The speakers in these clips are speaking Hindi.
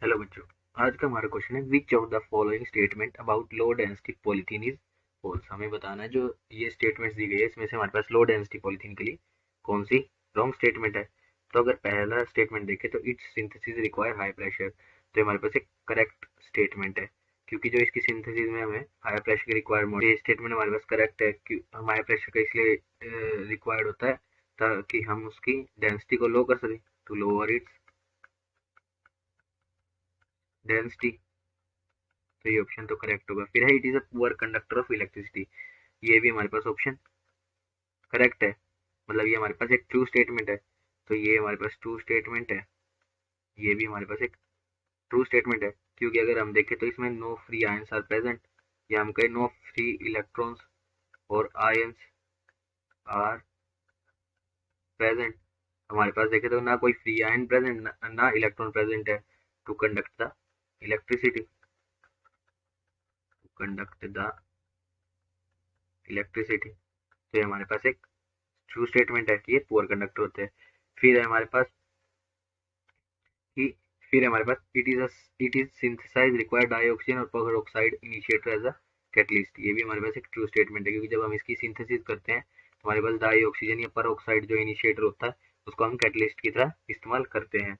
हेलो बच्चों, आज का हमारा क्वेश्चन है which of the following statement about low density polythene is false. हमें बताना है जो ये स्टेटमेंट्स दी गई है इसमें से हमारे पास लो डेंसिटी पॉलीथीन के लिए कौन सी रॉन्ग स्टेटमेंट है। तो अगर पहला स्टेटमेंट देखें तो it's synthesis require high pressure, तो हमारे पास एक करेक्ट स्टेटमेंट है क्योंकि जो इसकी सिंथेसिस में हमें हाई प्रेशर की रिक्वायरमेंट, ये स्टेटमेंट हमारे पास करेक्ट है कि हम हाई प्रेशर का इसलिए रिक्वायर्ड होता है ताकि हम उसकी डेंसिटी को लो कर सकें, टू लोअर इट्स डेंसिटी। तो ये ऑप्शन तो करेक्ट होगा। फिर है it is a poor conductor of electricity, ये भी हमारे पास ऑप्शन करेक्ट है, मतलब ये हमारे पास एक ट्रू स्टेटमेंट है। तो ये हमारे पास ट्रू स्टेटमेंट है, ये भी हमारे पास एक ट्रू स्टेटमेंट है क्योंकि अगर हम देखें तो इसमें no free ions are present, या हम कहें नो फ्री इलेक्ट्रॉन्स और आयंस आर प्रेजेंट। हमारे पास देखें तो ना कोई फ्री आयन प्रेजेंट ना इलेक्ट्रॉन प्रेजेंट है to conduct the electricity, to conduct the electricity. तो ये हमारे पास एक ट्रू स्टेटमेंट है कि ये पुअर कंडक्टर होते हैं। फिर है हमारे पास कि फिर हमारे पास it is synthesize required dioxygen और peroxide initiator as a catalyst, ये भी हमारे पास एक ट्रू स्टेटमेंट है क्योंकि जब हम इसकी सिंथेसिस करते हैं तो हमारे पास डाइऑक्सीजन या पर ऑक्साइड जो इनिशिएटर होता है उसको हम कैटलिस्ट की तरह इस्तेमाल करते हैं।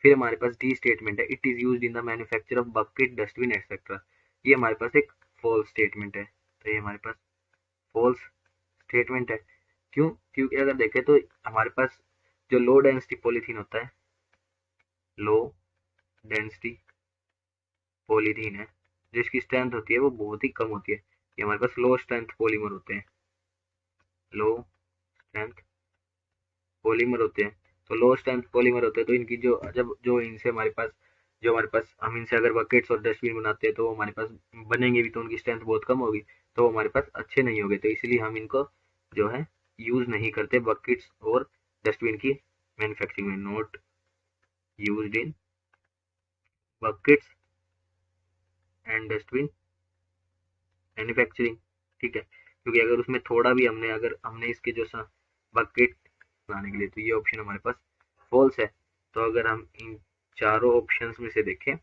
फिर हमारे पास डी स्टेटमेंट है it is used in the manufacture of bucket dustbin etcetera, ये हमारे पास एक फॉल्स स्टेटमेंट है। तो ये हमारे पास फॉल्स स्टेटमेंट है। क्यों? क्योंकि अगर देखें तो हमारे पास जो लो डेंसिटी पॉलीथीन होता है, लो डेंसिटी पॉलीथीन है, जिसकी स्ट्रेंथ होती है वो बहुत ही कम होती है, ये हमारे पास लो स्ट्रेंथ पॉलीमर होते हैं, लो स्ट्रेंथ पॉलीमर होते हैं। तो लो स्ट्रेंथ पॉलीमर होते हैं तो इनकी जो जब जो इनसे हमारे पास हम इनसे अगर बकेट्स और डस्टबिन बनाते हैं तो हमारे पास बनेंगे भी तो उनकी स्ट्रेंथ बहुत कम होगी, तो हमारे पास अच्छे नहीं होंगे। तो इसलिए हम इनको जो है यूज नहीं करते बकेट्स और डस्टबिन की मैन्युफैक्चरिंग में, not used in buckets and dustbin manufacturing. ठीक है, क्योंकि अगर उसमें थोड़ा भी अगर हमने इसके जो बकेट बनाने के लिए, तो ये ऑप्शन हमारे पास फॉल्स है। तो अगर हम इन चारों ऑप्शंस में से देखें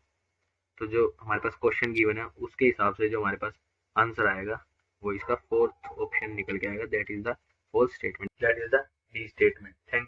तो जो हमारे पास क्वेश्चन गिवन है उसके हिसाब से जो हमारे पास आंसर आएगा वो इसका फोर्थ ऑप्शन निकल के आएगा, that is the false statement, that is the D statement. Thank